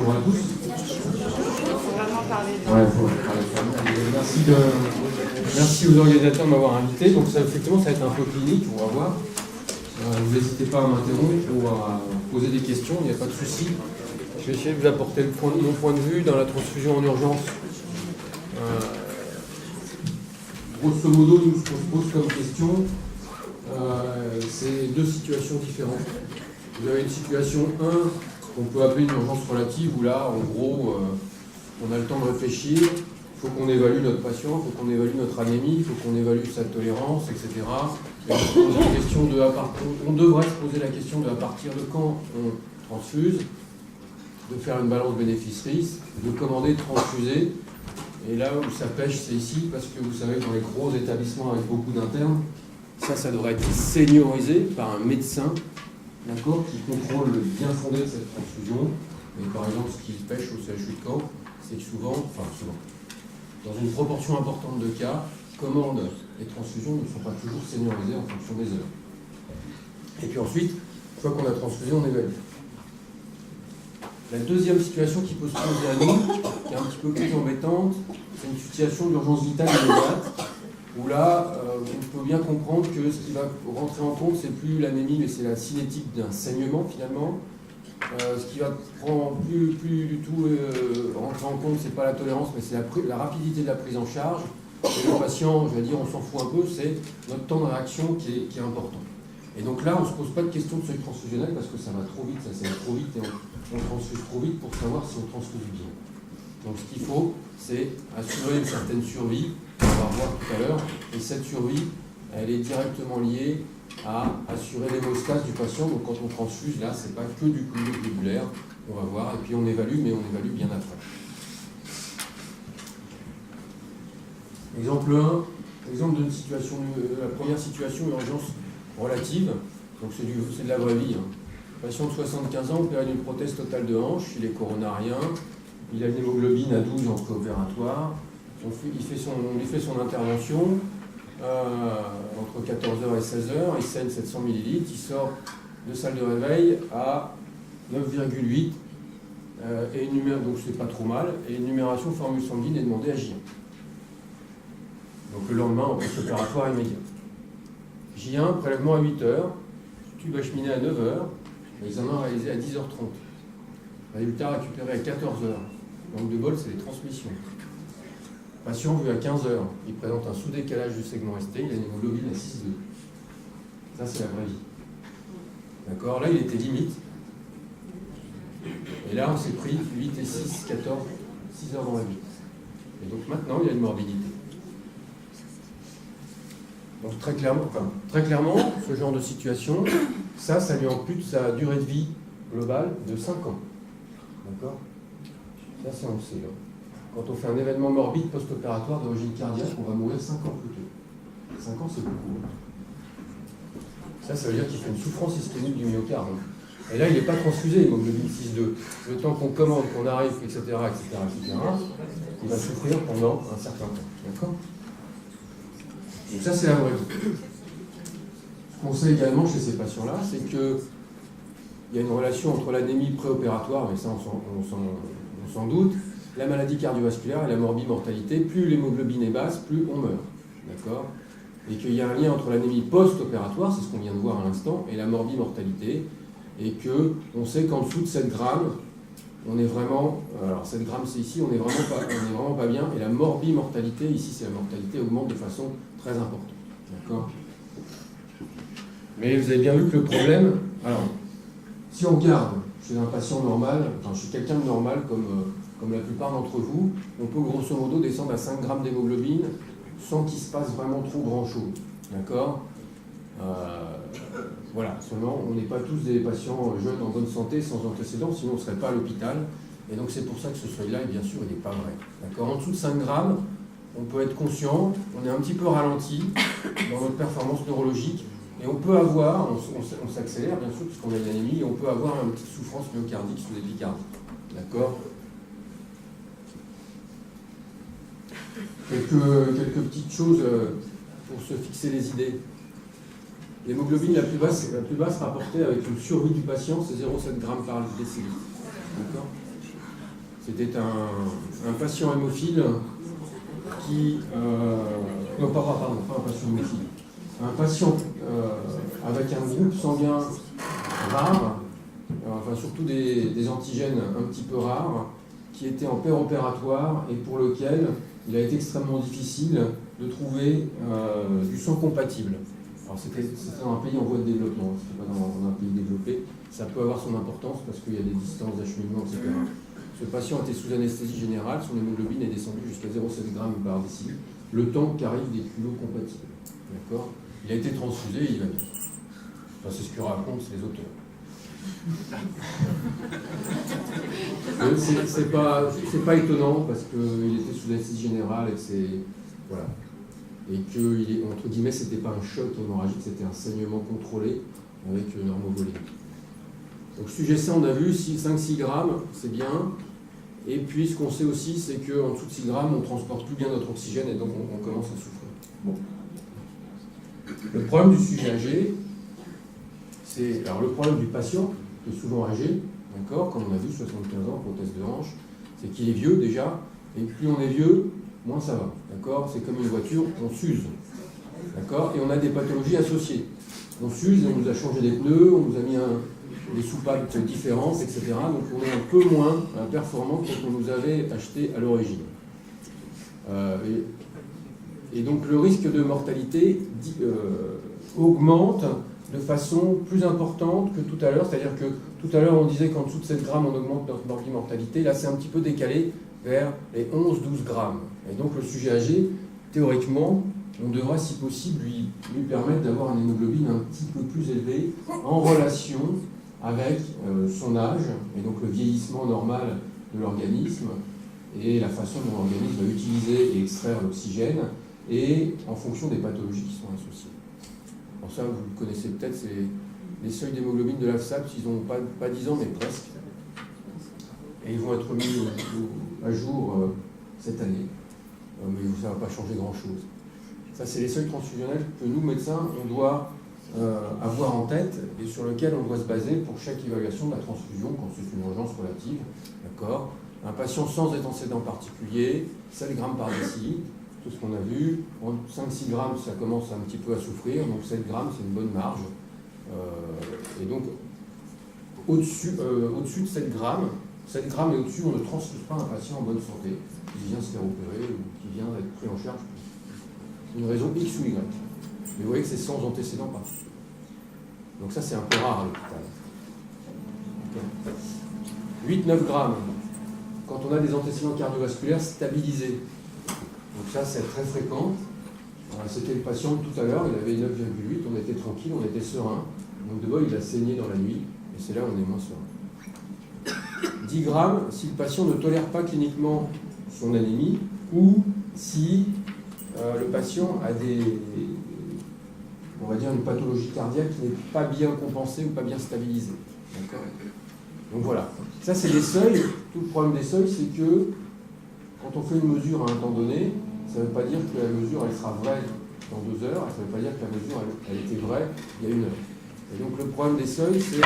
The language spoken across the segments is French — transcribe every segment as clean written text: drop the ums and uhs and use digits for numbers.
bonjour à tous. Merci aux organisateurs de m'avoir invité. Donc ça, effectivement, ça va être un peu clinique, on va voir. Vous n'hésitez pas à m'interrompre ou à poser des questions, il n'y a pas de souci. Je vais essayer de vous apporter mon point de vue dans la transfusion en urgence. Grosso modo, nous, ce qu'on se pose comme question, c'est deux situations différentes. Vous avez une situation 1 qu'on peut appeler une urgence relative, où là, en gros, on a le temps de réfléchir, il faut qu'on évalue notre patient, il faut qu'on évalue notre anémie, il faut qu'on évalue sa tolérance, etc. Et on devrait se poser la question de à partir de quand on transfuse, de faire une balance bénéfice-risque, de commander, de transfuser. Et là où ça pêche, c'est ici, parce que vous savez, dans les gros établissements avec beaucoup d'internes, ça devrait être seniorisé par un médecin, d'accord, qui contrôle le bien fondé de cette transfusion. Et par exemple, ce qui pêche au CHU de Caen, c'est que souvent, dans une proportion importante de cas, commandes et transfusions ne sont pas toujours seniorisées en fonction des heures. Et puis ensuite, une fois qu'on a transfusé, on évalue. La deuxième situation qui peut se poser à nous, qui est un petit peu plus embêtante, c'est une situation d'urgence vitale immédiate, où là, on peut bien comprendre que ce qui va rentrer en compte, c'est plus l'anémie, mais c'est la cinétique d'un saignement finalement. Ce qui va plus du tout rentrer en compte, c'est pas la tolérance, mais c'est la rapidité de la prise en charge. Et le patient, je vais dire, on s'en fout un peu, c'est notre temps de réaction qui est important. Et donc là, on ne se pose pas de question de seuil transfusionnel parce que ça va trop vite, ça s'accélère trop vite et on transfuse trop vite pour savoir si on transfuse bien. Donc ce qu'il faut, c'est assurer une certaine survie, on va voir tout à l'heure, et cette survie, elle est directement liée à assurer l'hémostase du patient. Donc quand on transfuse, là, c'est pas que du fluide globulaire, on va voir, et puis on évalue, mais on évalue bien après. Exemple 1, exemple d'une situation, la première situation, urgence relative, donc c'est de la vraie vie. Patient de 75 ans, opéré d'une prothèse totale de hanche, il est coronarien, il a une hémoglobine à 12 en préopératoire, on lui fait son intervention entre 14h et 16h, il saigne 700 ml, il sort de salle de réveil à 9,8 donc c'est pas trop mal, et une numération formule sanguine est demandée à J1. Donc le lendemain, en post-opératoire immédiat. J1, prélèvement à 8h, tube acheminé à 9h, examen réalisé à 10h30. Résultat récupéré à 14h. Manque de bol, c'est les transmissions. Patient vu à 15h, il présente un sous-décalage du segment ST, il a une hémoglobine à 6,2. Ça, c'est la vraie vie. D'accord, là, il était limite. Et là, on s'est pris 8 et 6, 14, 6 heures dans la vie. Et donc maintenant, il y a une morbidité. Donc très clairement, ce genre de situation, ça lui ampute sa durée de vie globale de 5 ans. D'accord ? Ça, c'est on le sait. Quand on fait un événement morbide post-opératoire d'origine cardiaque, on va mourir 5 ans plus tôt. 5 ans, c'est beaucoup. Ça veut dire qu'il fait une souffrance ischémique du myocarde. Et là, il n'est pas transfusé, l'hémoglobine 6,2. Le temps qu'on commande, qu'on arrive, etc., il va souffrir pendant un certain temps. D'accord ? Donc ça, c'est la vraie vie. Ce qu'on sait également chez ces patients-là, c'est qu'il y a une relation entre l'anémie préopératoire, mais ça, on s'en doute, la maladie cardiovasculaire et la morbimortalité. Plus l'hémoglobine est basse, plus on meurt. D'accord ? Et qu'il y a un lien entre l'anémie post-opératoire, c'est ce qu'on vient de voir à l'instant, et la morbimortalité, et qu'on sait qu'en dessous de 7 grammes, on est vraiment, alors 7 grammes c'est ici, on est vraiment pas bien, et la morbimortalité, ici c'est la mortalité, augmente de façon très importante. D'accord ? Mais vous avez bien vu que le problème, alors, si on regarde chez un patient normal, chez quelqu'un de normal comme la plupart d'entre vous, on peut grosso modo descendre à 5 grammes d'hémoglobine sans qu'il se passe vraiment trop grand chose. D'accord ? Voilà, seulement on n'est pas tous des patients jeunes en bonne santé sans antécédents, sinon on ne serait pas à l'hôpital. Et donc c'est pour ça que ce seuil-là, bien sûr, il n'est pas vrai. D'accord ? En dessous de 5 grammes, on peut être conscient, on est un petit peu ralenti dans notre performance neurologique, et on peut avoir, on s'accélère bien sûr puisqu'on a une anémie, et on peut avoir une petite souffrance myocardique sous l'épicarde. D'accord ? Quelques petites choses pour se fixer les idées. L'hémoglobine la plus basse rapportée avec une survie du patient, c'est 0,7 g par décilitre. D'accord ? C'était un patient hémophile qui... non, pardon, pas un patient hémophile. Un patient avec un groupe sanguin rare, enfin surtout des antigènes un petit peu rares, qui était en péropératoire et pour lequel il a été extrêmement difficile de trouver du sang compatible. Alors c'était dans un pays en voie de développement, c'était pas dans un pays développé. Ça peut avoir son importance parce qu'il y a des distances d'acheminement, etc. Ce patient était sous anesthésie générale, son hémoglobine est descendue jusqu'à 0,7 g par décilitre, le temps qu'arrivent des culots compatibles. D'accord ? Il a été transfusé et il va bien. Enfin, c'est ce que racontent les auteurs. C'est pas étonnant parce qu'il était sous anesthésie générale et que c'est. Voilà. Et que, entre guillemets, c'était pas un choc hémorragique, c'était un saignement contrôlé avec normovolée. Donc, sujet C, on a vu 5-6 grammes, c'est bien. Et puis, ce qu'on sait aussi, c'est qu'en dessous de 6 grammes, on ne transporte plus bien notre oxygène et donc on commence à souffrir. Bon. Le problème du sujet âgé, c'est. Alors, le problème du patient, qui est souvent âgé, d'accord, comme on a vu, 75 ans, prothèse de hanche, c'est qu'il est vieux déjà, et plus on est vieux, moins ça va, d'accord. C'est comme une voiture, on s'use, d'accord, et on a des pathologies associées. On s'use, on nous a changé des pneus, on nous a mis des soupapes différentes, etc. Donc on est un peu moins performant que qu'on nous avait acheté à l'origine. Et donc le risque de mortalité augmente de façon plus importante que tout à l'heure, c'est-à-dire que tout à l'heure on disait qu'en dessous de 7 grammes on augmente notre mortalité, là c'est un petit peu décalé vers les 11-12 grammes. Et donc le sujet âgé, théoriquement, on devrait si possible lui permettre d'avoir un hémoglobine un petit peu plus élevé en relation avec son âge, et donc le vieillissement normal de l'organisme, et la façon dont l'organisme va utiliser et extraire l'oxygène, et en fonction des pathologies qui sont associées. Alors ça, vous le connaissez peut-être, c'est les seuils d'hémoglobine de l'AFSAP, ils n'ont pas 10 ans, mais presque. Et ils vont être mis à jour cette année. Mais ça ne va pas changer grand-chose. Ça, c'est les seuils transfusionnels que nous, médecins, on doit avoir en tête et sur lequel on doit se baser pour chaque évaluation de la transfusion quand c'est une urgence relative. D'accord ? Un patient sans antécédent particulier, 7 grammes par décilitre, tout ce qu'on a vu. En 5-6 grammes, ça commence un petit peu à souffrir, donc 7 grammes, c'est une bonne marge. Et donc, au-dessus de 7 grammes et au-dessus, on ne transfuse pas un patient en bonne santé qui vient se faire opérer ou qui vient être pris en charge pour une raison X ou Y. Mais vous voyez que c'est sans antécédent particulier. Donc ça, c'est un peu rare à l'hôpital. Okay. 8-9 grammes, quand on a des antécédents cardiovasculaires stabilisés. Donc ça, c'est très fréquent. C'était le patient tout à l'heure, il avait 9,8, on était tranquille, on était serein. Donc de bol, il a saigné dans la nuit, et c'est là où on est moins serein. 10 grammes, si le patient ne tolère pas cliniquement son anémie, ou si le patient a on va dire une pathologie cardiaque qui n'est pas bien compensée ou pas bien stabilisée. D'accord ? Donc voilà. Ça, c'est les seuils. Tout le problème des seuils, c'est que quand on fait une mesure à un temps donné, ça ne veut pas dire que la mesure, elle sera vraie dans 2 heures, et ça ne veut pas dire que la mesure, elle était vraie il y a 1 heure. Et donc le problème des seuils, c'est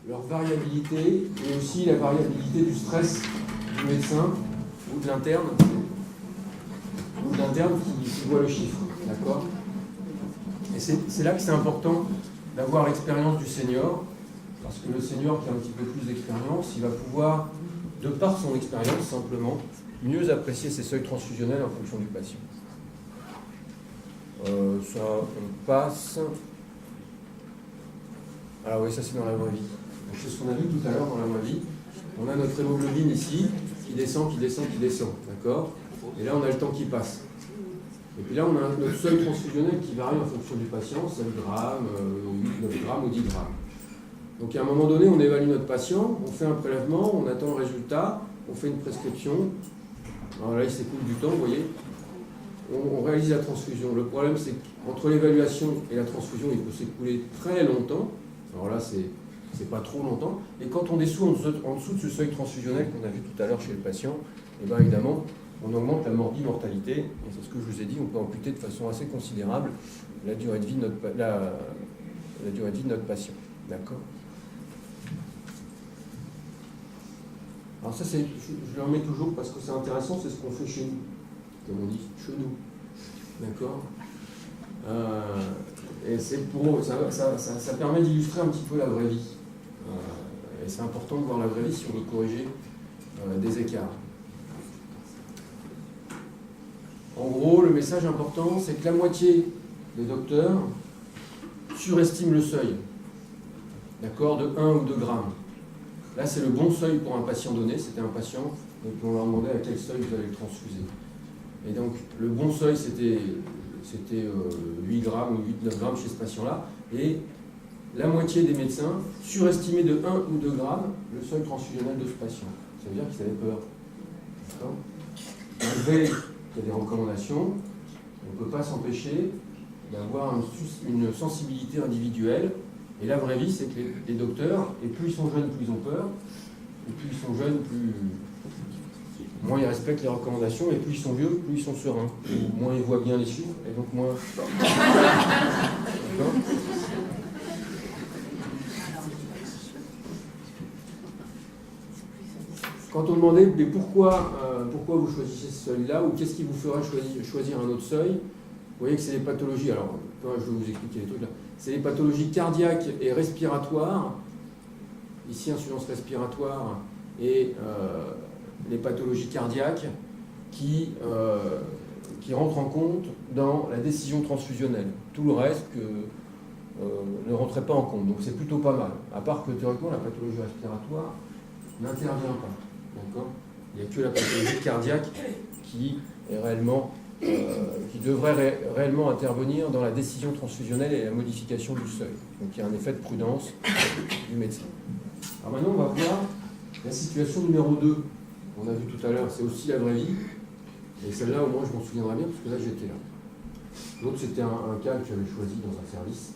leur variabilité, et aussi la variabilité du stress du médecin ou de l'interne qui voit le chiffre. D'accord ? Et c'est là que c'est important d'avoir l'expérience du senior, parce que le senior qui a un petit peu plus d'expérience, il va pouvoir, de par son expérience simplement, mieux apprécier ses seuils transfusionnels en fonction du patient. Ça, on passe. Alors oui, ça c'est dans la vraie vie. Donc, c'est ce qu'on a vu tout à l'heure dans la vraie vie. On a notre hémoglobine ici, qui descend, d'accord ? Et là, on a le temps qui passe. Et puis là, on a notre seuil transfusionnel qui varie en fonction du patient, 7 grammes, 8, 9 grammes ou 10 grammes. Donc à un moment donné, on évalue notre patient, on fait un prélèvement, on attend le résultat, on fait une prescription. Alors là, il s'écoule du temps, vous voyez. On réalise la transfusion. Le problème, c'est qu'entre l'évaluation et la transfusion, il peut s'écouler très longtemps. Alors là, c'est pas trop longtemps. Et quand on descend en dessous de ce seuil transfusionnel qu'on a vu tout à l'heure chez le patient, et bien évidemment, on augmente la mortalité. Et c'est ce que je vous ai dit, on peut amputer de façon assez considérable la durée de vie de notre patient. D'accord ? Alors ça, je le remets toujours parce que c'est intéressant, c'est ce qu'on fait chez nous, comme on dit, chez nous. D'accord. Et c'est ça permet d'illustrer un petit peu la vraie vie. Et c'est important de voir la vraie vie si on veut corriger des écarts. En gros, le message important, c'est que la moitié des docteurs surestiment le seuil, d'accord, de 1 ou 2 grammes. Là, c'est le bon seuil pour un patient donné. C'était un patient, donc on leur demandait à quel seuil vous allez le transfuser. Et donc, le bon seuil, c'était 8 grammes ou 8-9 grammes chez ce patient-là. Et la moitié des médecins surestimaient de 1 ou 2 grammes le seuil transfusionnel de ce patient. Ça veut dire qu'ils avaient peur. D'accord ? Malgré qu'il y a des recommandations, on ne peut pas s'empêcher d'avoir une sensibilité individuelle. Et la vraie vie, c'est que les docteurs, et plus ils sont jeunes, plus ils ont peur, et plus ils sont jeunes, moins ils respectent les recommandations, et plus ils sont vieux, plus ils sont sereins. Et moins ils voient bien les chiffres, et donc moins... D'accord ? Quand on demandait mais pourquoi vous choisissez ce seuil-là, ou qu'est-ce qui vous ferait choisir un autre seuil, vous voyez que c'est les pathologies, alors je vais vous expliquer les trucs là, c'est les pathologies cardiaques et respiratoires, ici insuffisance respiratoire, et les pathologies cardiaques qui rentrent en compte dans la décision transfusionnelle. Tout le reste ne rentrait pas en compte, donc c'est plutôt pas mal, à part que théoriquement la pathologie respiratoire n'intervient pas. D'accord ? Il n'y a que la pathologie cardiaque qui devrait réellement intervenir dans la décision transfusionnelle et la modification du seuil. Donc il y a un effet de prudence du médecin. Alors maintenant, on va voir la situation numéro 2. On a vu tout à l'heure, c'est aussi la vraie vie. Et celle-là, au moins, je m'en souviendrai bien, parce que là, j'étais là. L'autre, c'était un cas que j'avais choisi dans un service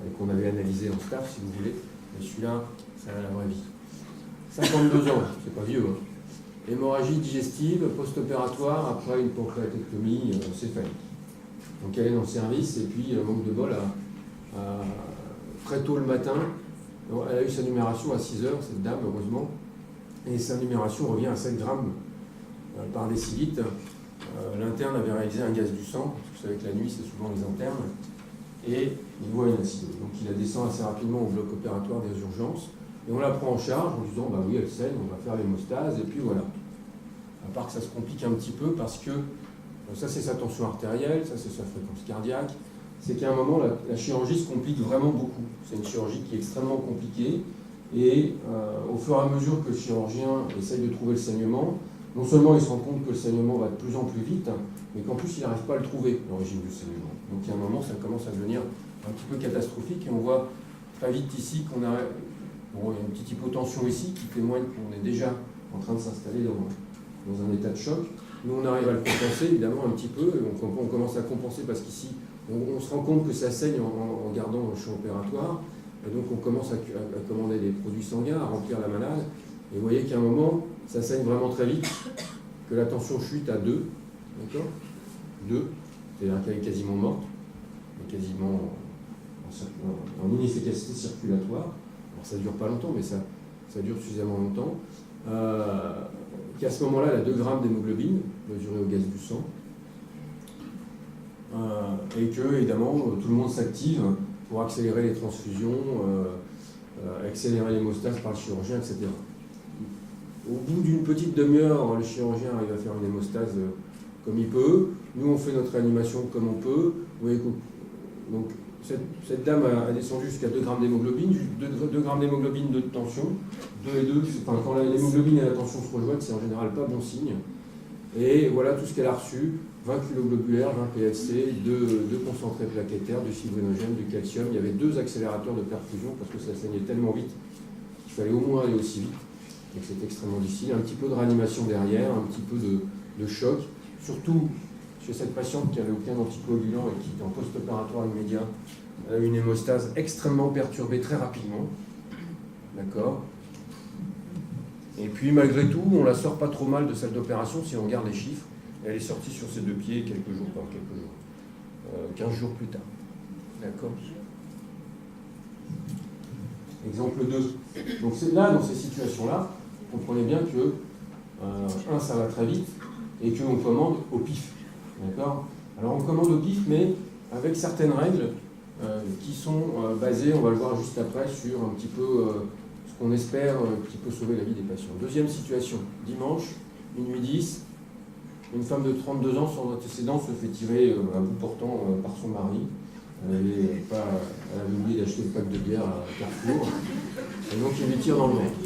et qu'on avait analysé en staff, si vous voulez. Et celui-là, c'est la vraie vie. 52 ans, c'est pas vieux. Hein. Hémorragie digestive, post-opératoire, après une pancréatectomie céphalique. Donc elle est dans le service, et puis, manque de bol, très tôt le matin, elle a eu sa numération à 6 heures, cette dame, heureusement, et sa numération revient à 7 grammes par décilitre. L'interne avait réalisé un gaz du sang, parce que vous savez que la nuit, c'est souvent les internes, et il voit une acidose. Donc il la descend assez rapidement au bloc opératoire des urgences, et on la prend en charge en disant, bah oui, elle saigne, on va faire l'hémostase, et puis voilà. À part que ça se complique un petit peu parce que ça c'est sa tension artérielle, ça c'est sa fréquence cardiaque, c'est qu'à un moment la chirurgie se complique vraiment beaucoup. C'est une chirurgie qui est extrêmement compliquée et au fur et à mesure que le chirurgien essaye de trouver le saignement, non seulement il se rend compte que le saignement va de plus en plus vite, mais qu'en plus il n'arrive pas à le trouver, l'origine du saignement. Donc il y a un moment ça commence à devenir un petit peu catastrophique et on voit très vite ici qu'on a il y a une petite hypotension ici qui témoigne qu'on est déjà en train de s'installer dans un état de choc. Nous, on arrive à le compenser, évidemment, un petit peu. On commence à compenser parce qu'ici, on se rend compte que ça saigne en gardant le champ opératoire. Et donc, on commence à commander des produits sanguins, à remplir la malade. Et vous voyez qu'à un moment, ça saigne vraiment très vite, que la tension chute à 2. D'accord ? 2. C'est-à-dire qu'elle est quasiment morte, quasiment en inefficacité circulatoire. Alors ça ne dure pas longtemps, mais ça dure suffisamment longtemps. Qu'à ce moment-là, elle a 2 grammes d'hémoglobine mesurée au gaz du sang. Et que, évidemment, tout le monde s'active pour accélérer les transfusions, accélérer l'hémostase par le chirurgien, etc. Au bout d'une petite demi-heure, le chirurgien arrive à faire une hémostase comme il peut. Nous, on fait notre réanimation comme on peut. Vous voyez, donc, cette dame a descendu jusqu'à 2 grammes d'hémoglobine, 2 grammes d'hémoglobine de tension, 2 et 2, enfin, quand l'hémoglobine et la tension se rejoignent, c'est en général pas bon signe. Et voilà tout ce qu'elle a reçu, 20 kg globulaires, 20 PFC, 2 concentrés plaquettaires, du fibrinogène, du calcium. Il y avait 2 accélérateurs de perfusion parce que ça saignait tellement vite qu'il fallait au moins aller aussi vite. Donc c'est extrêmement difficile. Un petit peu de réanimation derrière, un petit peu de choc, surtout chez cette patiente qui n'avait aucun anticoagulant et qui était en post-opératoire immédiat. Elle a eu une hémostase extrêmement perturbée très rapidement. D'accord ? Et puis malgré tout, on la sort pas trop mal de salle d'opération si on regarde les chiffres. Elle est sortie sur ses 2 pieds quelques jours, 15 jours plus tard. D'accord ? Exemple 2. Donc c'est là, dans ces situations-là, comprenez bien que, ça va très vite, et qu'on commande au pif. D'accord? Alors on commande au pif, mais avec certaines règles qui sont basées, on va le voir juste après, sur un petit peu ce qu'on espère qui peut sauver la vie des patients. Deuxième situation, dimanche, minuit 10, une femme de 32 ans sans antécédent se fait tirer à bout portant par son mari. Elle avait oublié d'acheter le pack de bière à Carrefour, et donc il lui tire dans le ventre.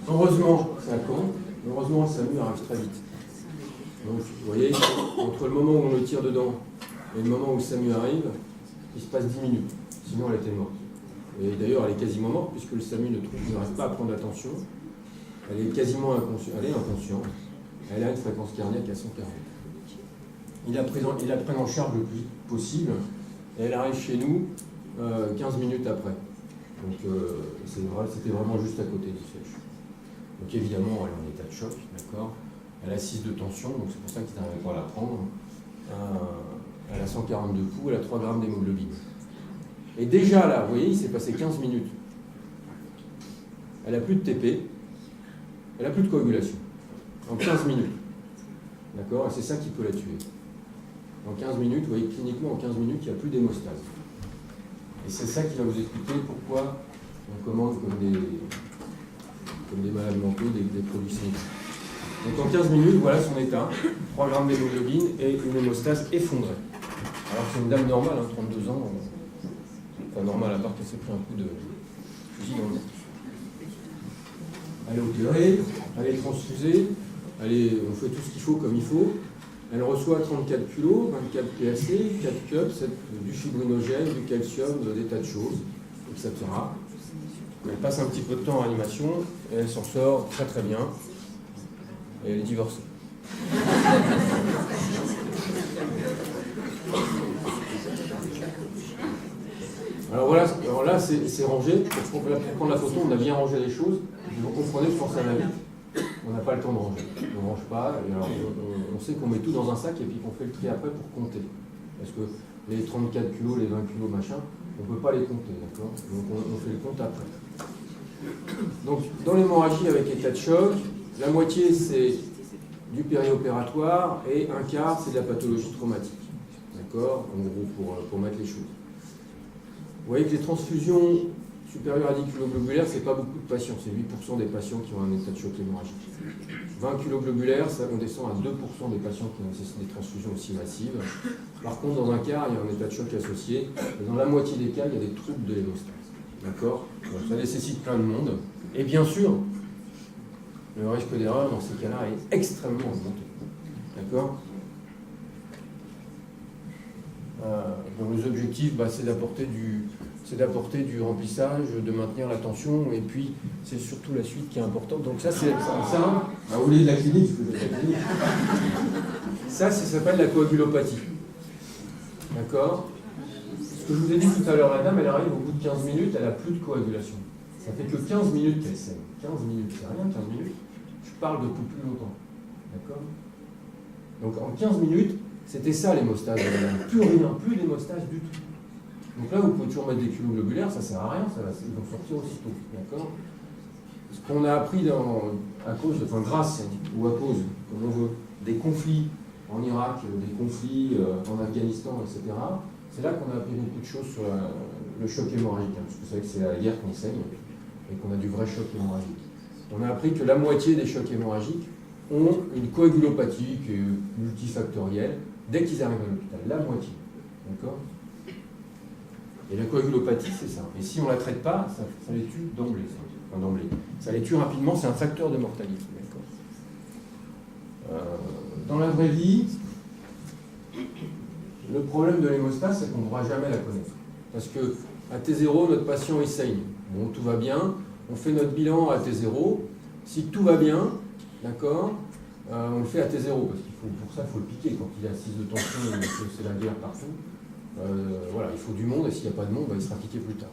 Heureusement, c'est à Caen, heureusement le SAMU arrive très vite. Donc, vous voyez, entre le moment où on le tire dedans et le moment où le SAMU arrive, il se passe 10 minutes, sinon elle était morte. Et d'ailleurs, elle est quasiment morte, puisque le SAMU n'arrive pas à prendre attention. Elle est quasiment inconsciente, elle est inconsciente. Elle a une fréquence cardiaque à 140. Il la prenne en charge le plus vite possible, et elle arrive chez nous 15 minutes après. Donc c'était vraiment juste à côté du siège. Donc évidemment, elle est en état de choc, d'accord. Elle a 6 de tension, donc c'est pour ça qu'ils n'arrivent pas à la prendre. Elle a 142 pouls, elle a 3 grammes d'hémoglobine. Et déjà là, vous voyez, il s'est passé 15 minutes. Elle n'a plus de TP, elle n'a plus de coagulation. En 15 minutes. D'accord? Et c'est ça qui peut la tuer. En 15 minutes, vous voyez, cliniquement, en 15 minutes, il n'y a plus d'hémostase. Et c'est ça qui va vous expliquer pourquoi on commande comme des malades mentaux, des produits sanitaires. Donc en 15 minutes, voilà son état, 3 grammes d'hémoglobine et une hémostase effondrée. Alors c'est une dame normale, 32 ans, enfin normale à part qu'elle s'est pris un coup de fusil dans le nez. Elle est opérée, elle est transfusée, on fait tout ce qu'il faut comme il faut. Elle reçoit 34 kg, 24 PAC, 4 cups, du fibrinogène, du calcium, des tas de choses, etc. Elle passe un petit peu de temps en réanimation et elle s'en sort très très bien. Et elle est divorcée. Alors là c'est rangé. Pour prendre la photo, on a bien rangé les choses. Vous comprenez, je pense à la vie. On n'a pas le temps de ranger. On ne range pas. Et alors on sait qu'on met tout dans un sac et puis qu'on fait le tri après pour compter. Parce que les 34 kilos, les 20 kilos, machin, on ne peut pas les compter, d'accord? Donc on fait le compte après. Donc dans l'hémorragie avec état de choc, la moitié c'est du périopératoire et un quart c'est de la pathologie traumatique. D'accord? En gros, pour mettre les choses. Vous voyez que les transfusions supérieures à 10 kg globulaires, c'est pas beaucoup de patients, c'est 8% des patients qui ont un état de choc hémorragique. 20 kg globulaires, on descend à 2% des patients qui ont nécessité des transfusions aussi massives. Par contre, dans un quart, il y a un état de choc associé, et dans la moitié des cas, il y a des troubles de l'hémostase. D'accord? Donc ça nécessite plein de monde. Et bien sûr, le risque d'erreur dans ces cas-là est extrêmement augmenté. D'accord? Donc les objectifs, c'est d'apporter du remplissage, de maintenir la tension, et puis c'est surtout la suite qui est importante. Donc ça, vous voulez de la clinique, ça s'appelle la coagulopathie. D'accord? Ce que je vous ai dit tout à l'heure, la dame, elle arrive au bout de 15 minutes, elle n'a plus de coagulation. Ça fait que 15 minutes qu'elle saigne. 15 minutes, c'est rien, 15 minutes. Je parle de plus longtemps. D'accord? Donc en 15 minutes, c'était ça l'hémostase. Plus rien, plus d'hémostase du tout. Donc là, vous pouvez toujours mettre des kilos globulaires, ça ne sert à rien, ils vont sortir aussitôt. D'accord? Ce qu'on a appris grâce ou à cause, comme on veut, des conflits en Irak, des conflits en Afghanistan, etc., c'est là qu'on a appris beaucoup de choses sur le choc hémorragique. Parce que vous savez que c'est à la guerre qu'on saigne et qu'on a du vrai choc hémorragique. On a appris que la moitié des chocs hémorragiques ont une coagulopathie qui est multifactorielle dès qu'ils arrivent à l'hôpital. La moitié. D'accord? Et la coagulopathie, c'est ça. Et si on ne la traite pas, ça les tue d'emblée. Enfin, d'emblée. Ça les tue rapidement, c'est un facteur de mortalité. D'accord? Dans la vraie vie, le problème de l'hémostase, c'est qu'on ne pourra jamais la connaître. Parce que à T0, notre patient il saigne. Bon, tout va bien. On fait notre bilan à T0. Si tout va bien, d'accord, on le fait à T0. Parce pour ça, il faut le piquer. Quand il y a 6 de tension, c'est la guerre partout. Voilà, il faut du monde, et s'il n'y a pas de monde, il sera piqué plus tard.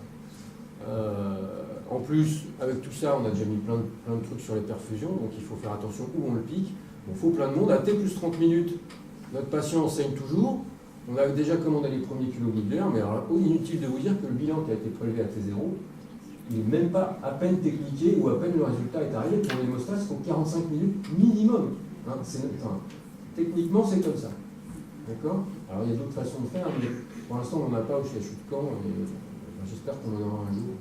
En plus, avec tout ça, on a déjà mis plein de trucs sur les perfusions, donc il faut faire attention où on le pique. Il faut plein de monde. À T plus 30 minutes, notre patient saigne toujours. On a déjà commandé les premiers kilos globulaires, mais alors, inutile de vous dire que le bilan qui a été prélevé à T0, il n'est même pas à peine techniqué ou à peine le résultat est arrivé. Pour l'hémostase, il faut 45 minutes minimum. Hein, techniquement, c'est comme ça. D'accord? Alors, il y a d'autres façons de faire, mais pour l'instant, on n'en a pas au CHU de Caen. J'espère qu'on en aura un jour.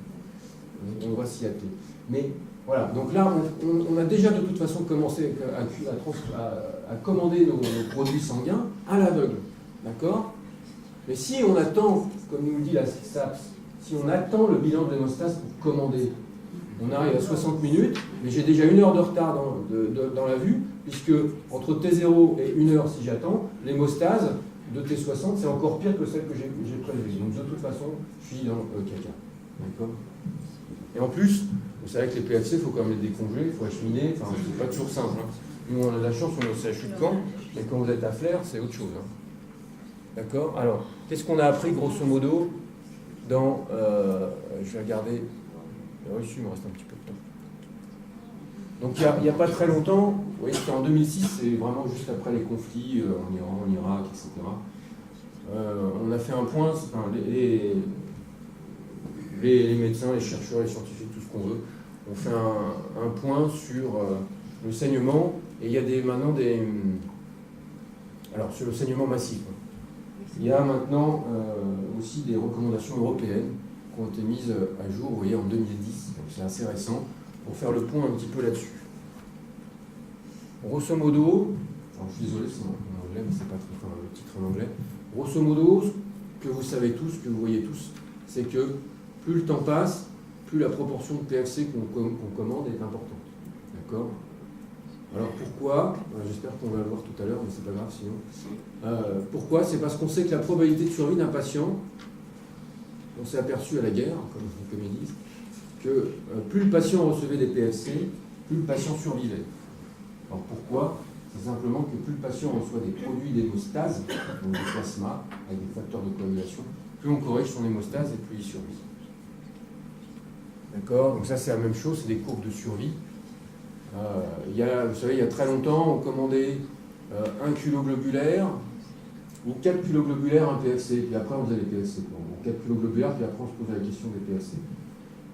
On va s'y atteler. Mais voilà, donc là, on a déjà de toute façon commencé à commander nos produits sanguins à l'aveugle. D'accord? Mais si on attend, comme nous le dit la SAPS, si on attend le bilan de l'hémostase pour commander, on arrive à 60 minutes, mais j'ai déjà 1 heure de retard dans la vue, puisque entre T0 et 1 heure, si j'attends, l'hémostase de T60, c'est encore pire que celle que j'ai prélevée. Donc de toute façon, je suis dans le caca. D'accord? Et en plus, vous savez que les PFC, il faut quand même les décongeler, il faut acheminer, enfin, c'est pas toujours simple. Hein. Nous, on a de la chance, on est au CHU de Caen, mais quand vous êtes à Flers, c'est autre chose. Hein. D'accord? Alors, qu'est-ce qu'on a appris grosso modo dans. Je vais regarder. Oui, il me reste un petit peu de temps. Donc, il n'y a pas très longtemps, vous voyez, c'était en 2006, c'est vraiment juste après les conflits en Iran, en Irak, etc. On a fait un point, enfin, les médecins, les chercheurs, les scientifiques, tout ce qu'on veut, on fait un point sur le saignement, et il y a maintenant des. Alors, sur le saignement massif. Il y a maintenant aussi des recommandations européennes qui ont été mises à jour, vous voyez, en 2010, donc c'est assez récent, pour faire le point un petit peu là-dessus. Grosso modo, alors je suis désolé, c'est en anglais, mais c'est pas très, le titre en anglais. Grosso modo, ce que vous savez tous, que vous voyez tous, c'est que plus le temps passe, plus la proportion de PFC qu'on commande est importante. D'accord? Alors pourquoi? J'espère qu'on va le voir tout à l'heure, mais c'est pas grave sinon. Pourquoi? C'est parce qu'on sait que la probabilité de survie d'un patient, on s'est aperçu à la guerre, comme ils disent, que plus le patient recevait des PFC, plus le patient survivait. Alors pourquoi? C'est simplement que plus le patient reçoit des produits d'hémostase, donc des plasmas, avec des facteurs de coagulation, plus on corrige son hémostase et plus il survit. D'accord? Donc ça c'est la même chose, c'est des courbes de survie. Vous savez, il y a très longtemps, on commandait 1 kilo globulaire ou 4 kilo globulaires, un PFC, puis après on faisait les PFC. Donc 4 kilo globulaires, puis après on se posait la question des PFC.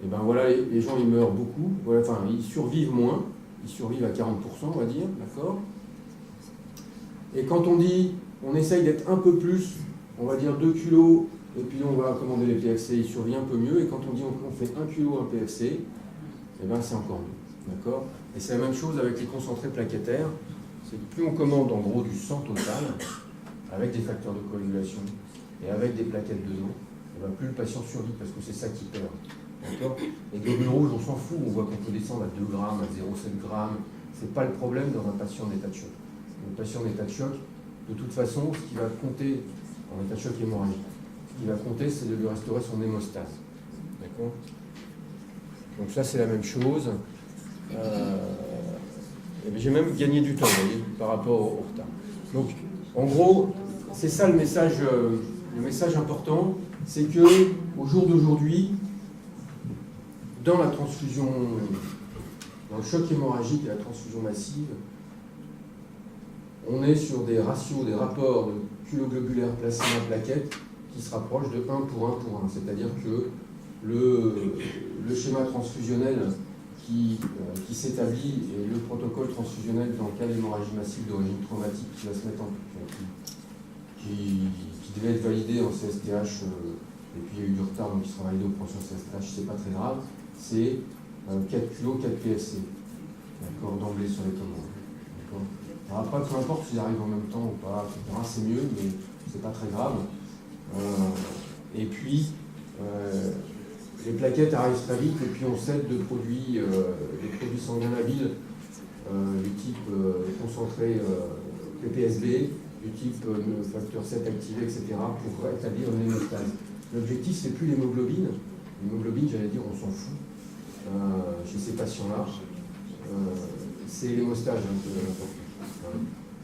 Et ben voilà, les gens ils meurent beaucoup, voilà, enfin ils survivent moins, ils survivent à 40%, on va dire, d'accord? Et quand on dit, on essaye d'être un peu plus, on va dire 2 kilos, et puis on va commander les PFC, ils survivent un peu mieux, et quand on dit on fait 1 kilo, un PFC, et ben c'est encore mieux, d'accord? Et c'est la même chose avec les concentrés plaquettaires, c'est que plus on commande en gros du sang total, avec des facteurs de coagulation, et avec des plaquettes dedans, et ben plus le patient survit, parce que c'est ça qui perd. D'accord? Les globules rouges, on s'en fout, on voit qu'on peut descendre à 2 grammes, à 0,7 grammes, c'est pas le problème dans un patient en état de choc. Un patient en état de choc, de toute façon, ce qui va compter, en état de choc hémorragique, ce qui va compter, c'est de lui restaurer son hémostase. D'accord? Donc ça, c'est la même chose. J'ai même gagné du temps, vous voyez, par rapport au retard. Donc, en gros, c'est ça le message important, c'est que au jour d'aujourd'hui, dans la transfusion, dans le choc hémorragique et la transfusion massive, on est sur des ratios, des rapports de kiloglobulaire plasma plaquettes qui se rapprochent de 1 pour 1 pour 1. C'est-à-dire que le schéma transfusionnel qui s'établit et le protocole transfusionnel dans le cas d'hémorragie massive d'origine traumatique qui va se mettre qui devait être validé en CSTH, et puis il y a eu du retard, donc il sera validé au prochain CSTH, c'est pas très grave, c'est 4 kg, 4 PFC, d'accord, d'emblée sur les commandes. Alors après, peu importe s'ils arrivent en même temps ou pas, etc., c'est mieux, mais c'est pas très grave. Et puis, les plaquettes arrivent très vite, et puis on cède des produits sanguins labiles, du type concentré PPSB, du type facteur 7 activé, etc., pour établir une hémostase. L'objectif, c'est plus l'hémoglobine. L'hémoglobine, j'allais dire, on s'en fout chez ces patients-là. C'est l'hémostase qui est important.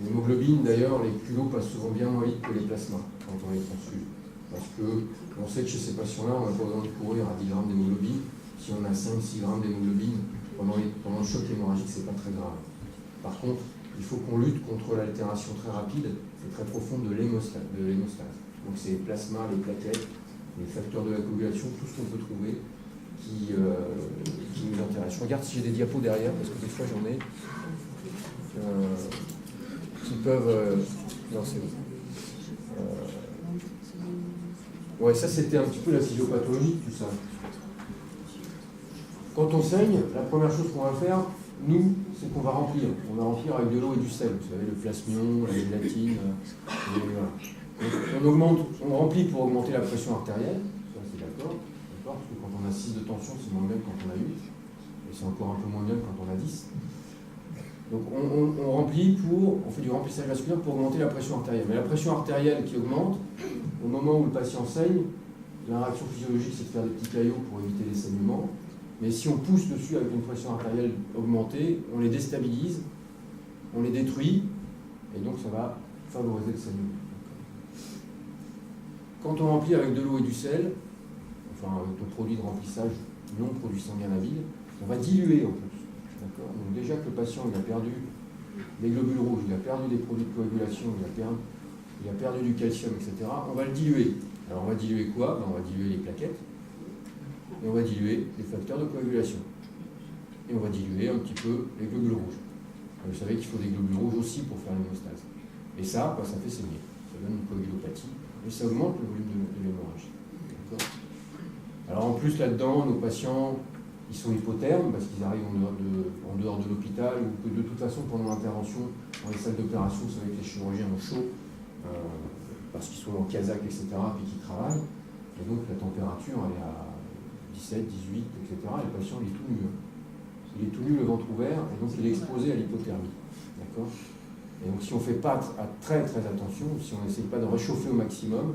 L'hémoglobine, d'ailleurs, les culots passent souvent bien moins vite que les plasmas quand on les transfuse. Parce qu'on sait que chez ces patients-là, on n'a pas besoin de courir à 10 grammes d'hémoglobine. Si on a 5-6 grammes d'hémoglobine pendant le choc hémorragique, c'est pas très grave. Par contre, il faut qu'on lutte contre l'altération très rapide et très profonde de l'hémostase. Donc c'est les plasmas, les plaquettes, les facteurs de la coagulation, tout ce qu'on peut trouver qui nous intéressent. Je regarde si j'ai des diapos derrière, parce que des fois j'en ai qui peuvent... non, c'est bon. Ouais, ça c'était un petit peu la physiopathologie, tout ça. Quand on saigne, la première chose qu'on va faire, nous, c'est qu'on va remplir. On va remplir avec de l'eau et du sel. Vous savez, le plasmion, la gélatine. Voilà. Donc, on remplit pour augmenter la pression artérielle. Ça, c'est d'accord. Parce que quand on a 6 de tension, c'est moins bien que quand on a 8. Et c'est encore un peu moins bien que quand on a 10. Donc on remplit on fait du remplissage vasculaire pour augmenter la pression artérielle. Mais la pression artérielle qui augmente, au moment où le patient saigne, la réaction physiologique c'est de faire des petits caillots pour éviter les saignements. Mais si on pousse dessus avec une pression artérielle augmentée, on les déstabilise, on les détruit, et donc ça va favoriser le saignement. Quand on remplit avec de l'eau et du sel, enfin avec un produit de remplissage non produit sanguin labile, on va diluer en plus. Donc déjà que le patient il a perdu des globules rouges, il a perdu des produits de coagulation, il a perdu du calcium, etc., on va le diluer. Alors on va diluer quoi? On va diluer les plaquettes, et on va diluer les facteurs de coagulation. Et on va diluer un petit peu les globules rouges. Vous savez qu'il faut des globules rouges aussi pour faire l'hémostase. Et ça, ça fait saigner. Ça donne une coagulopathie, et ça augmente le volume de l'hémorragie. Alors en plus là-dedans, nos patients, ils sont hypothermes parce qu'ils arrivent en dehors de l'hôpital ou que de toute façon pendant l'intervention dans les salles d'opération, vous savez que les chirurgiens ont chaud parce qu'ils sont en casaque, etc. puis qu'ils travaillent. Et donc la température elle est à 17, 18, etc. Et le patient il est tout nu. Il est tout nu, le ventre ouvert, et donc il est exposé à l'hypothermie. D'accord ? Et donc si on ne fait pas très très attention, si on n'essaye pas de réchauffer au maximum,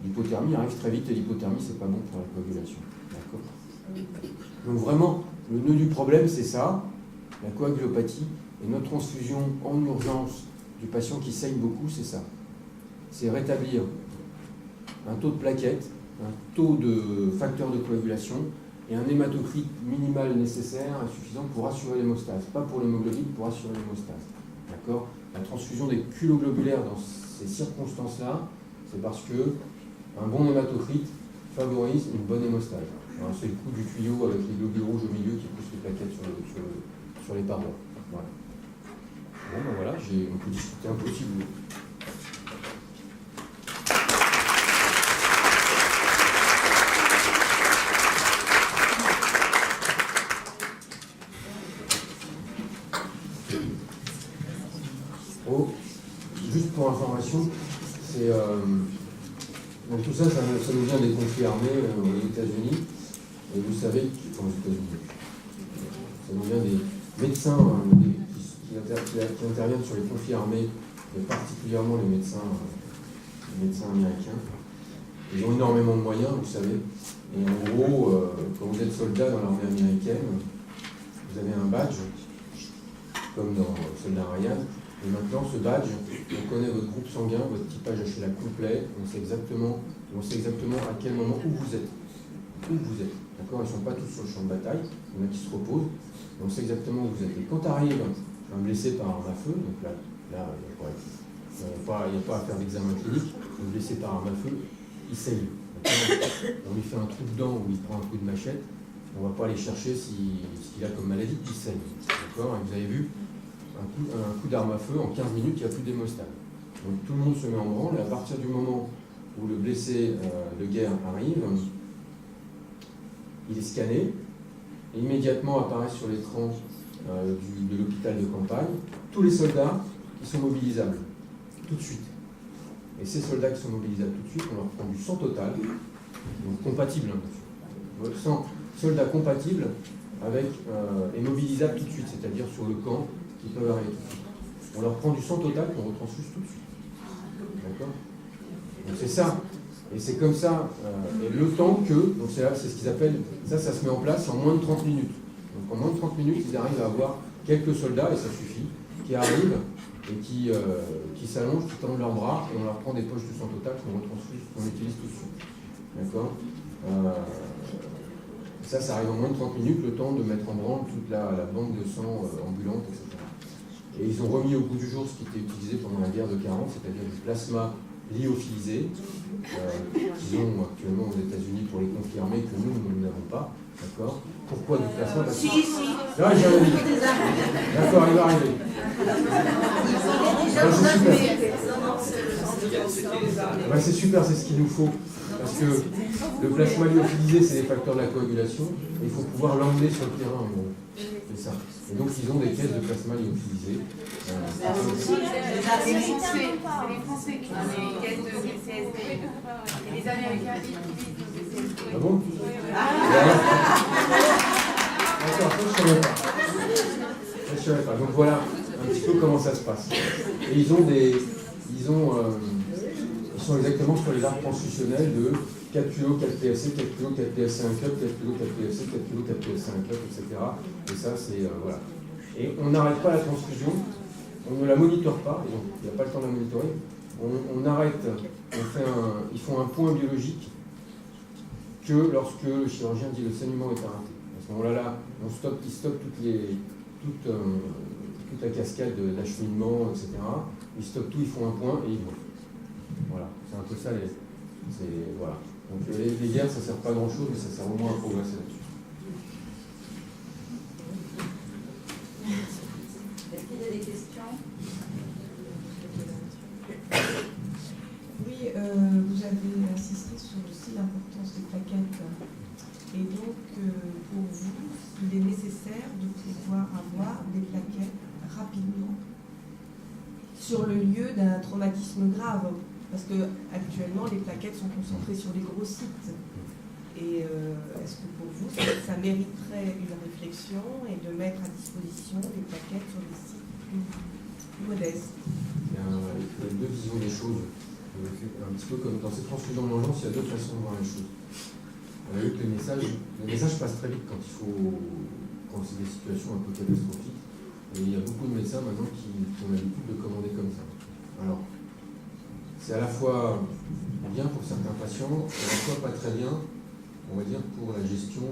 l'hypothermie arrive très vite et l'hypothermie c'est pas bon pour la coagulation. D'accord ? Donc vraiment, le nœud du problème, c'est ça, la coagulopathie, et notre transfusion en urgence du patient qui saigne beaucoup, c'est ça. C'est rétablir un taux de plaquettes, un taux de facteur de coagulation et un hématocrit minimal nécessaire et suffisant pour assurer l'hémostase. Pas pour l'hémoglobine, pour assurer l'hémostase. D'accord ? La transfusion des culoglobulaires dans ces circonstances-là, c'est parce que un bon hématocrit favorise une bonne hémostase. C'est le coup du tuyau avec les globules rouges au milieu qui poussent les plaquettes sur les parois. Voilà. Bon, ben voilà, on peut discuter un peu si vous voulez. Oh, juste pour information, c'est... donc tout ça, ça nous vient des conflits armés aux États-Unis. Et vous savez aux États-Unis, ça nous vient des médecins qui interviennent sur les conflits armés, et particulièrement les médecins américains. Ils ont énormément de moyens, vous savez. Et en gros, quand vous êtes soldat dans l'armée américaine, vous avez un badge, comme dans Soldat Ryan. Et maintenant, ce badge, on connaît votre groupe sanguin, votre typage HLA complet, on sait exactement à quel moment où vous êtes. D'accord ? Ils ne sont pas tous sur le champ de bataille, il y en a qui se reposent, on sait exactement où vous êtes. Et quand arrive un blessé par arme à feu, donc là il n'y a pas à faire d'examen clinique, le blessé par arme à feu, il saigne. On lui fait un trou dedans où il prend un coup de machette, on ne va pas aller chercher ce qu'il a comme maladie, il saigne. D'accord ? Et vous avez vu, un coup d'arme à feu, en 15 minutes, il n'y a plus d'hémostase. Donc tout le monde se met en branle, et à partir du moment où le blessé de guerre arrive, il est scanné, et immédiatement apparaissent sur l'écran de l'hôpital de campagne tous les soldats qui sont mobilisables, tout de suite. Et ces soldats qui sont mobilisables tout de suite, on leur prend du sang total, donc compatible, votre sang, soldat compatible avec, et mobilisable tout de suite, c'est-à-dire sur le camp, qui peuvent arriver tout de suite. On leur prend du sang total qu'on retransfuse tout de suite. D'accord ? Donc c'est ça. Et c'est comme ça, et le temps que, donc c'est ce qu'ils appellent, ça se met en place en moins de 30 minutes. Donc en moins de 30 minutes, ils arrivent à avoir quelques soldats, et ça suffit, qui arrivent et qui s'allongent, qui tendent leurs bras, et on leur prend des poches de sang total qu'on retransfuse, qu'on utilise tout de suite. D'accord ? Ça arrive en moins de 30 minutes, le temps de mettre en branle toute la banque de sang ambulante, etc. Et ils ont remis au goût du jour ce qui était utilisé pendant la guerre de 40, c'est-à-dire du plasma lyophilisé, qu'ils ont actuellement aux États-Unis pour les conflits armés, que nous n'avons pas. D'accord? Pourquoi déplacement? Parce que... Si. Là, j'ai rien dit. D'accord, il va arriver. C'est super, c'est ce qu'il nous faut. Parce que le plasma lyophilisé, c'est des facteurs de la coagulation. Et il faut pouvoir l'emmener sur le terrain, en gros. C'est ça. Et donc, ils ont des caisses de plasma lyophilisé. C'est les Français qui ont les caisses de CSB. Et les Américains qui utilisent nos CSB. Ah bon? D'accord, ça, je ne savais pas. Donc voilà un petit peu comment ça se passe. Et ils sont exactement sur les arbres transfusionnels de 4 kg 4 PSC, 4 kg 4 PSC 1 cup, 4 kg 4 PSC, 4 kg 4 PSC 1 cup, etc. Et ça, c'est... voilà. Et on n'arrête pas la transfusion, on ne la monitore pas, et donc il n'y a pas le temps de la monitorer. On arrête, ils font un point biologique que lorsque le chirurgien dit le saignement est arrêté. À ce moment-là, il stoppe toute la cascade d'acheminement, etc. Ils stoppent tout, ils font un point et ils vont. Voilà, c'est un peu ça. Voilà. Donc les guerres, ça ne sert pas à grand-chose, mais ça sert au moins à progresser là-dessus. Est-ce qu'il y a des questions? Oui, vous avez insisté sur aussi l'importance des plaquettes. Et donc, pour vous, il est nécessaire de pouvoir avoir des plaquettes rapidement sur le lieu d'un traumatisme grave. Parce que actuellement, les plaquettes sont concentrées sur les gros sites. Et est-ce que pour vous, ça mériterait une réflexion et de mettre à disposition des plaquettes sur des sites plus modestes? Il y a deux visions des choses. Un petit peu comme dans ces transfusions d'urgence, il y a deux façons de voir les choses. On a vu que le message passe très vite quand c'est des situations un peu catastrophiques. Et il y a beaucoup de médecins maintenant qui ont l'habitude de commander comme ça. Alors, c'est à la fois bien pour certains patients, et à la fois pas très bien, on va dire, pour la gestion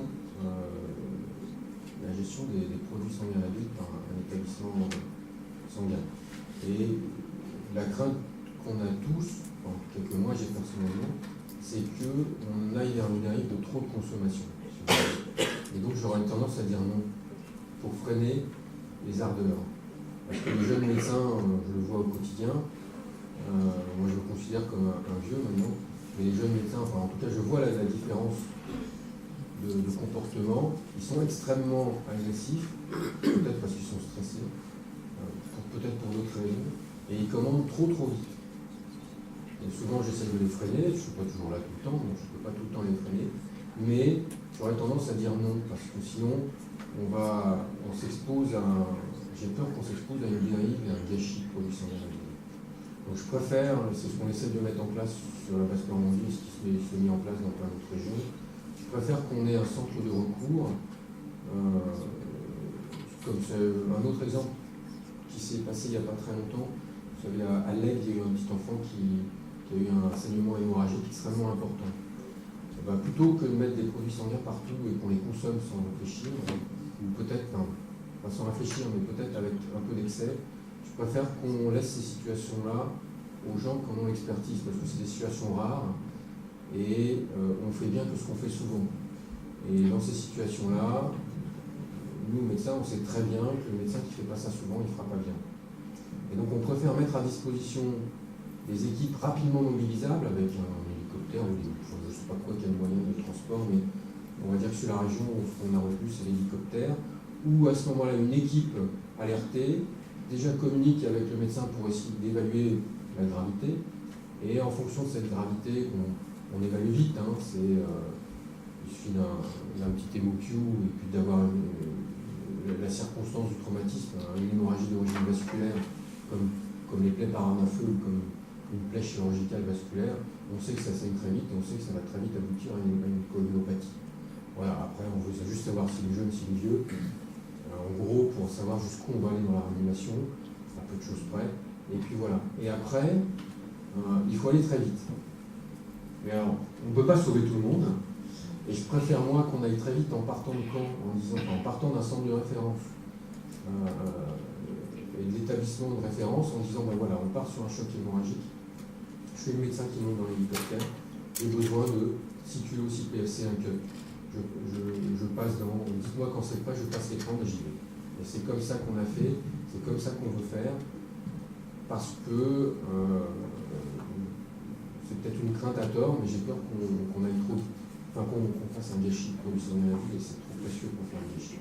des produits sanguins adultes par un établissement sanguin. Et la crainte qu'on a tous, en quelques mois j'ai personnellement, c'est qu'on aille vers une dérive de trop de consommation. Et donc j'aurais tendance à dire non, pour freiner les ardeurs. Parce que les jeunes médecins, je le vois au quotidien, moi je me considère comme un vieux maintenant, mais les jeunes médecins, enfin en tout cas je vois la différence de comportement. Ils sont extrêmement agressifs, peut-être parce qu'ils sont stressés, peut-être pour d'autres raisons, et ils commandent trop vite. Et souvent j'essaie de les freiner, je ne suis pas toujours là tout le temps, donc je ne peux pas tout le temps les freiner, mais j'aurais tendance à dire non, parce que sinon on s'expose j'ai peur qu'on s'expose à une dérive et à un gâchis de produits sanguins. Donc je préfère, c'est ce qu'on essaie de mettre en place sur la basse Normandie, ce qui se met en place dans plein d'autres régions, je préfère qu'on ait un centre de recours, comme c'est un autre exemple qui s'est passé il n'y a pas très longtemps. Vous savez, à l'Aigle, il y a eu un petit enfant qui a eu un saignement hémorragique extrêmement important. Et ben, plutôt que de mettre des produits sanguins partout et qu'on les consomme sans réfléchir, ou peut-être, pas sans réfléchir, mais peut-être avec un peu d'excès, je préfère qu'on laisse ces situations-là aux gens qui en ont l'expertise, parce que c'est des situations rares et on fait bien que ce qu'on fait souvent. Et dans ces situations-là, nous, médecins, on sait très bien que le médecin qui ne fait pas ça souvent, il ne fera pas bien. Et donc on préfère mettre à disposition des équipes rapidement mobilisables avec un hélicoptère ou je ne sais pas quoi, quel moyen de transport, mais on va dire que sur la région, ce qu'on a retenu, c'est l'hélicoptère, ou à ce moment-là, une équipe alertée, déjà communique avec le médecin pour essayer d'évaluer la gravité, et en fonction de cette gravité, on évalue vite, il suffit d'un petit hémocu et puis d'avoir la circonstance du traumatisme, une hémorragie d'origine vasculaire, comme les plaies par arme à feu ou comme une plaie chirurgicale vasculaire, on sait que ça saigne très vite et on sait que ça va très vite aboutir à une coagulopathie. Voilà, après on veut juste savoir s'il est jeune, s'il est vieux. En gros, pour savoir jusqu'où on va aller dans la réanimation, à peu de choses près. Et puis voilà. Et après, il faut aller très vite. Mais alors, on ne peut pas sauver tout le monde. Et je préfère moi qu'on aille très vite en partant de camp, en partant d'un centre de référence et de l'établissement de référence, en disant ben voilà, on part sur un choc hémorragique. Je suis le médecin qui monte dans l'hélicoptère. J'ai besoin de 6 kg 6 PFC 1 cup. Je je passe dans, dites-moi quand c'est pas, je passe l'écran, mais j'y vais. Et c'est comme ça qu'on a fait, c'est comme ça qu'on veut faire, parce que c'est peut-être une crainte à tort, mais j'ai peur qu'on aille trop, qu'on fasse un gâchis pour lui sonner la vie, et c'est trop précieux pour faire un gâchis.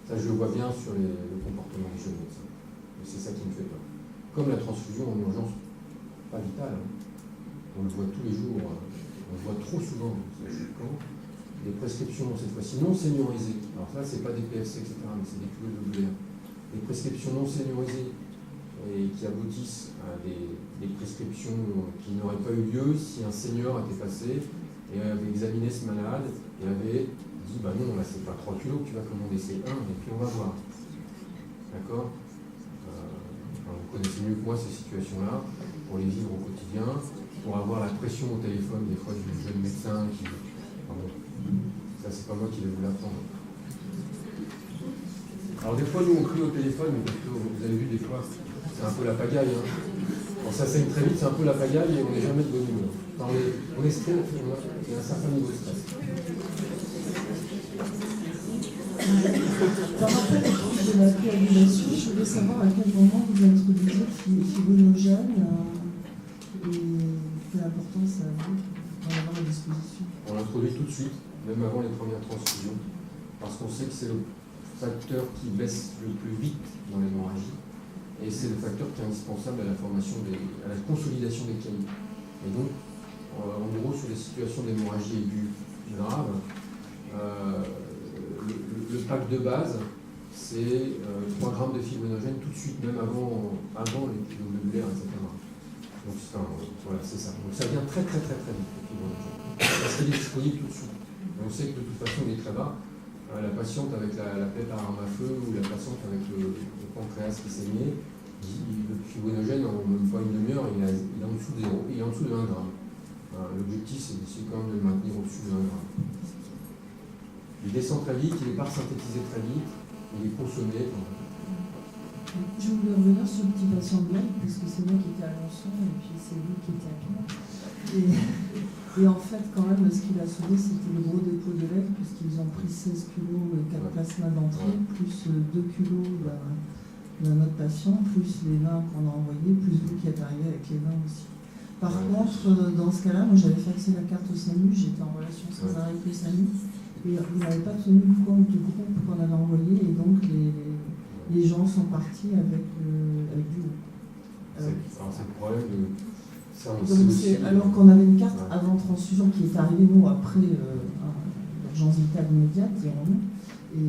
Ça, je le vois bien sur le comportement des jeunes médecins. Et c'est ça qui me fait peur. Comme la transfusion en urgence, pas vitale, hein. On le voit tous les jours, on le voit trop souvent, c'est choquant. Des prescriptions, cette fois-ci non seniorisées. Alors ça, c'est pas des PFC, etc., mais c'est des QEWR. Des prescriptions non seniorisées et qui aboutissent à des prescriptions qui n'auraient pas eu lieu si un senior était passé et avait examiné ce malade et avait dit bah non, là c'est pas 3 kilos que tu vas commander, c'est 1 et puis on va voir. D'accord, vous connaissez mieux que moi ces situations-là, pour les vivre au quotidien, pour avoir la pression au téléphone des fois du jeune médecin qui. Pardon, ça c'est pas moi qui vais vous l'apprendre. Alors des fois nous on crie au téléphone, parce que vous avez vu des fois, c'est un peu la pagaille. Hein. Quand ça saigne très vite, c'est un peu la pagaille et on n'est jamais de bonne humeur. Enfin, on est stressé, il y a un certain niveau de stress. Par rapport au truc de la coagulation, je voulais savoir à quel moment vous introduisez fibrinogen et quelle importance ça a d'en avoir à disposition. On l'introduit tout de suite, même avant les premières transfusions, parce qu'on sait que c'est le facteur qui baisse le plus vite dans l'hémorragie, et c'est le facteur qui est indispensable à la formation, à la consolidation des caillots. Et donc, en gros, sur les situations d'hémorragie aiguë grave, le pack de base, c'est 3 grammes de fibrinogène tout de suite, même avant les QEWR, etc. Donc, voilà, c'est ça. Donc, ça vient très vite, le fibrinogène. Parce qu'il est disponible tout de suite. Et on sait que de toute façon, il est très bas. La patiente avec la plaie par arme à feu ou la patiente avec le pancréas qui saignait, le fibrinogène, en même pas une demi-heure, il est en dessous de 0, il est en dessous de 1 gramme. L'objectif, c'est quand même de le maintenir au-dessus de 1 gramme. Il descend très vite, il n'est pas synthétisé très vite, il est consommé. Je voulais revenir sur le petit patient blanc, parce que c'est moi qui étais à Alençon et puis c'est lui qui était à Caen. Et en fait, quand même, ce qu'il a sauvé, c'était le gros dépôt de lait, puisqu'ils ont pris 16 kilos, 4 plasmas d'entrée, plus 2 kilos d'un autre patient, plus les 20 qu'on a envoyés, plus vous qui êtes arrivé avec les 20 aussi. Par contre, dans ce cas-là, moi j'avais faxé la carte au SAMU, j'étais en relation sans arrêt avec le SAMU, et vous n'avez pas tenu compte du groupe qu'on avait envoyé, et donc les gens sont partis avec du loup. C'est le problème de. Ça, alors qu'on avait une carte avant transfusion qui est arrivée, nous, après l'urgence vitale immédiate, dirons-nous. Et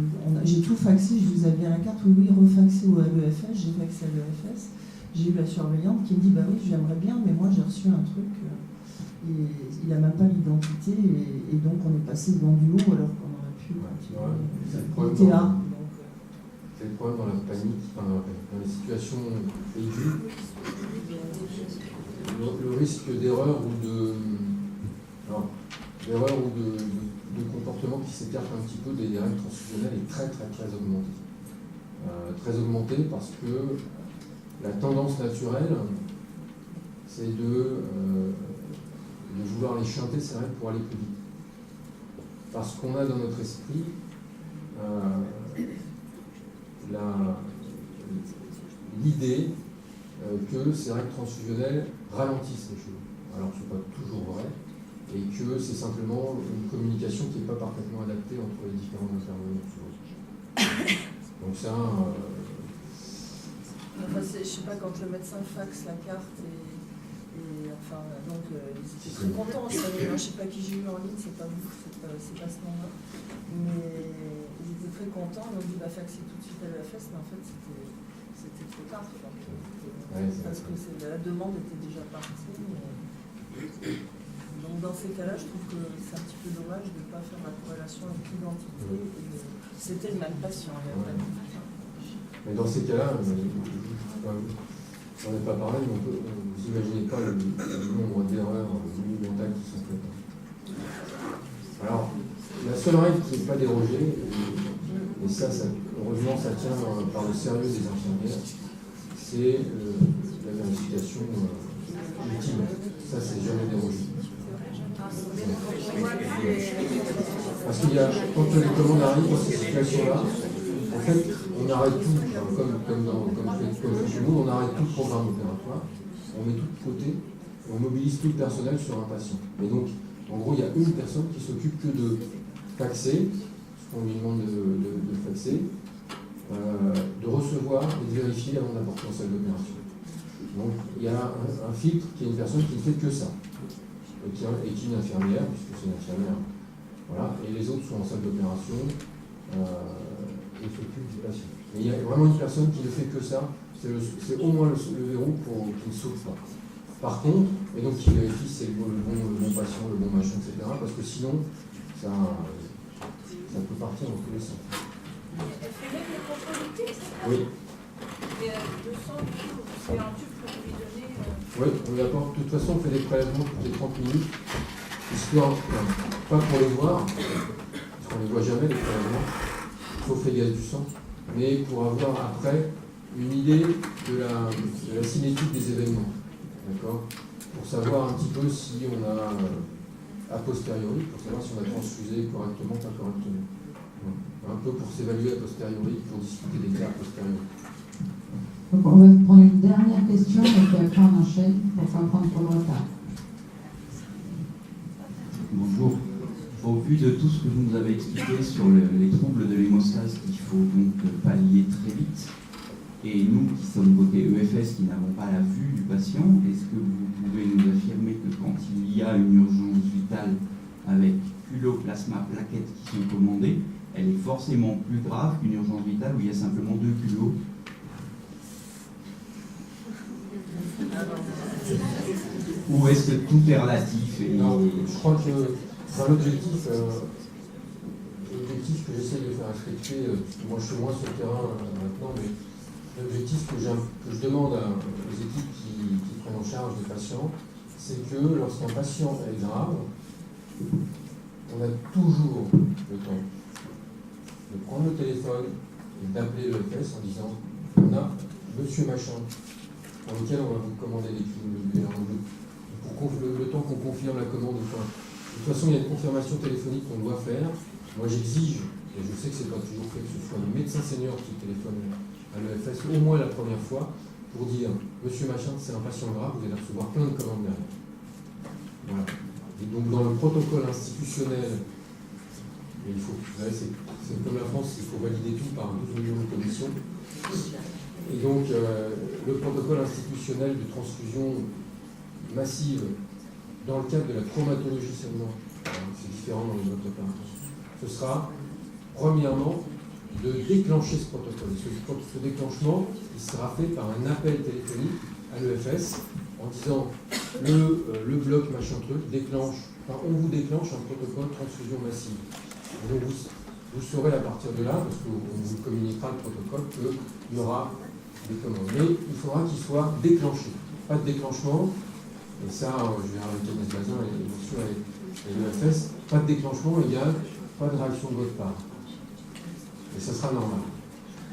j'ai tout faxé, je vous avais la carte, oui, refaxé à l'EFS, j'ai faxé à l'EFS. J'ai eu la surveillante qui me dit bah oui, j'aimerais bien, mais moi j'ai reçu un truc et il n'a même pas l'identité et donc on est passé devant du lot alors qu'on aurait pu. C'est le problème dans la panique, dans les situations aiguës. Le risque d'erreur ou de comportement qui s'écarte un petit peu des règles transfusionnelles est très augmenté. Très augmenté parce que la tendance naturelle, c'est de vouloir les chanter ces règles pour aller plus vite. Parce qu'on a dans notre esprit l'idée que ces règles transfusionnelles ralentissent les choses. Alors que ce n'est pas toujours vrai, et que c'est simplement une communication qui n'est pas parfaitement adaptée entre les différents intervenants. Donc ça... Enfin, je sais pas, quand le médecin faxe la carte et enfin, donc ils étaient très contents. Je sais pas qui j'ai eu en ligne, c'est pas vous, c'est pas ce nom-là. Mais ils étaient très contents, ils ont dit faxer tout de suite à l'EFS, mais en fait c'était trop tard. Parce que la demande était déjà partie. Donc dans ces cas-là, je trouve que c'est un petit peu dommage de ne pas faire la corrélation avec l'identité. C'était le même patient. Mais dans ces cas-là, j'en ai pas parlé, mais vous imaginez pas le nombre d'erreurs monumentales qui sont faites. Alors, la seule règle qui n'est pas dérogée, et ça, heureusement, ça tient par le sérieux des infirmières, c'est la vérification ultime. Ça, c'est jamais dérogé. Parce qu'il y a, quand les commandes arrivent dans ces situations-là, en fait, on arrête tout, enfin, comme chez nous, on arrête tout le programme opératoire, on met tout de côté, et on mobilise tout le personnel sur un patient. Et donc, en gros, il y a une personne qui s'occupe que de faxer, ce qu'on lui demande de faxer, de recevoir et de vérifier avant d'apporter en salle d'opération. Donc, il y a un filtre qui est une personne qui ne fait que ça, et qui est une infirmière, puisque c'est une infirmière. Voilà, et les autres sont en salle d'opération et s'occupent du patient. Mais il y a vraiment une personne qui ne fait que ça, c'est au moins le verrou pour qu'il ne saute pas. Par contre, et donc qui vérifie si c'est le bon patient, le bon machin, etc. Parce que sinon, ça peut partir dans tous les sens. Elle fait même le contrôle du test. Oui. Et le sang, c'est un tube pour lui donner. Oui, on lui apporte. De toute façon, on fait des prélèvements toutes les 30 minutes, histoire, pas pour les voir, parce qu'on ne les voit jamais, les prélèvements, sauf les gaz du sang, mais pour avoir après une idée de la cinétique des événements. D'accord ? Pour savoir un petit peu si on a, a posteriori, pour savoir si on a transfusé correctement, pas correctement. Un peu pour s'évaluer a posteriori, pour discuter des cas a posteriori. Donc on va prendre une dernière question et puis après on enchaîne pour pas prendre trop de retard. Bonjour. Au vu de tout ce que vous nous avez expliqué sur les troubles de l'hémostase qu'il faut donc pallier très vite, et nous qui sommes côté EFS qui n'avons pas la vue du patient, est-ce que vous pouvez nous affirmer que quand il y a une urgence vitale avec culot, plasma, plaquettes qui sont commandées, elle est forcément plus grave qu'une urgence vitale où il y a simplement 2 culots? Ou est-ce que tout est relatif et... Non, je crois que l'objectif que j'essaie de faire respecter, moi je suis moins sur le terrain maintenant, mais l'objectif que je demande aux équipes qui prennent en charge des patients, c'est que lorsqu'un patient est grave, on a toujours le temps de prendre le téléphone et d'appeler l'EFS en disant on a monsieur machin pour lequel on va vous commander des globulaires en bleu. Pour le temps qu'on confirme la commande ou pas. De toute façon, il y a une confirmation téléphonique qu'on doit faire. Moi, j'exige, et je sais que ce n'est pas toujours fait, que ce soit le médecin senior qui téléphone à l'EFS au moins la première fois pour dire monsieur machin, c'est un patient grave, vous allez recevoir plein de commandes derrière. Voilà. Et donc, dans le protocole institutionnel, et il faut, vous savez, c'est comme la France, il faut valider tout par 12 millions de commissions. Et donc, le protocole institutionnel de transfusion massive dans le cadre de la traumatologie seulement, c'est différent dans les autres opérations, ce sera, premièrement, de déclencher ce protocole. Ce déclenchement, il sera fait par un appel téléphonique à l'EFS en disant le bloc machin truc déclenche, enfin, on vous déclenche un protocole transfusion massive. Et donc vous saurez à partir de là, parce qu'on vous communiquera le protocole, qu'il y aura des commandes. Mais il faudra qu'il soit déclenché. Pas de déclenchement, et ça, je vais avec Agnès Bazin et l'EFS, pas de déclenchement égale pas de réaction de votre part. Et ça sera normal.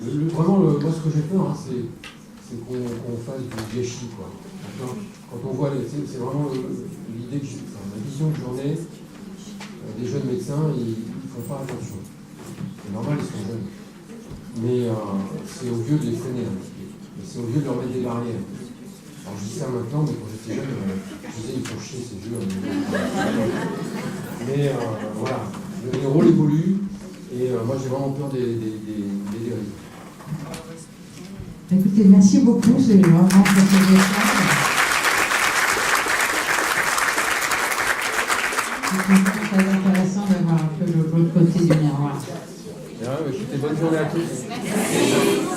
Vraiment, moi ce que j'ai peur, c'est qu'on fasse du gâchis, quoi. Quand on voit, c'est vraiment l'idée, la vision que j'en ai, des jeunes médecins, ils ne font pas attention. C'est normal, ils sont jeunes. Mais c'est au lieu de les freiner, c'est au lieu de leur mettre des barrières. Alors je dis ça maintenant, mais quand j'étais jeune, je disais il faut chier ces jeux. Mais voilà, le rôle évolue, et moi j'ai vraiment peur des dérives. Écoutez, merci beaucoup, c'est vraiment pour ces échanges. C'est très intéressant d'avoir un peu l'autre côté du miroir. Bien, écoutez, bonne journée à tous. Merci.